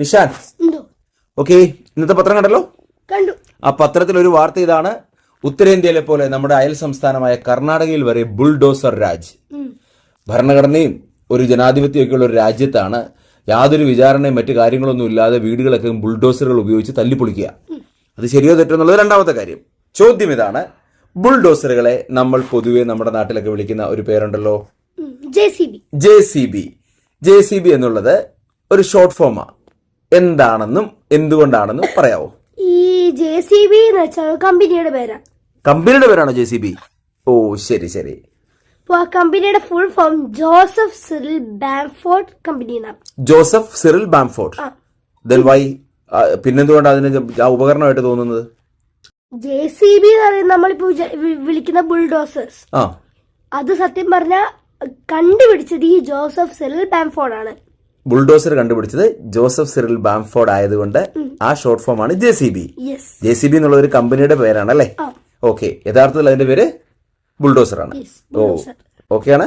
Nishan, okay, ഇന്നത്തെ പത്രം കണ്ടല്ലോ. കണ്ടു. ആ പത്രത്തിൽ ഒരു വാർത്ത ഇതാണ്: ഉത്തരേന്ത്യയിലെ പോലെ നമ്മുടെ അയൽ സംസ്ഥാനമായ കർണാടകയിൽ വരെ ബുൾഡോസർ രാജ്. ഭരണഘടനയും ഒരു ജനാധിപത്യമൊക്കെയുള്ള ഒരു രാജ്യത്താണ് യാതൊരു വിചാരണയും മറ്റു കാര്യങ്ങളൊന്നും ഇല്ലാതെ വീടുകളൊക്കെ ബുൾഡോസറുകൾ ഉപയോഗിച്ച് തല്ലിപ്പൊളിക്കുക. അത് ശരിയോ തെറ്റോ എന്നുള്ളത് രണ്ടാമത്തെ കാര്യം. ചോദ്യം ഇതാണ്: ബുൾഡോസറുകളെ നമ്മൾ പൊതുവെ നമ്മുടെ നാട്ടിലൊക്കെ വിളിക്കുന്ന ഒരു പേരുണ്ടല്ലോ, JCB എന്നുള്ളത് ഒരു ഷോർട്ട് ഫോമാ. എന്താണെന്നും എന്തുകൊണ്ടാണെന്നും പറയാവോ? ഈ JCB എന്ന് വെച്ചാൽ കമ്പനിയുടെ പേരാണ്. കമ്പനിയുടെ പേരാണോ JCB? ഓ, ശരി ശരി. കമ്പനിയുടെ full form Joseph Cyril Bamford company. Joseph Cyril Bamford. Then why? പിന്നെന്തുകൊണ്ടാണ് അതിന് ആ ഉപകരണമായിട്ട് തോന്നുന്നത്? JCB എന്ന് പറയുന്നത് നമ്മളിപ്പോ വിളിക്കുന്ന ബുൾഡോസേഴ്സ്, അത് സത്യം പറഞ്ഞ കണ്ടുപിടിച്ചത് ഈ ജോസഫ് സിറിൽ ബാംഫോർഡ് ആണ്. ബുൾഡോസർ കണ്ടുപിടിച്ചത് ജോസഫ് സിറിൽ ബാംഫോർഡ് ആയതുകൊണ്ട് ആ ഷോർട്ട് ഫോം ആണ് JCB. JCB എന്നുള്ള ഒരു കമ്പനിയുടെ പേരാണ് അല്ലേ? ഓക്കെ, യഥാർത്ഥത്തിൽ അതിന്റെ പേര് ബുൾഡോസർ ആണ്. ഓ, ഓക്കെ ആണ്.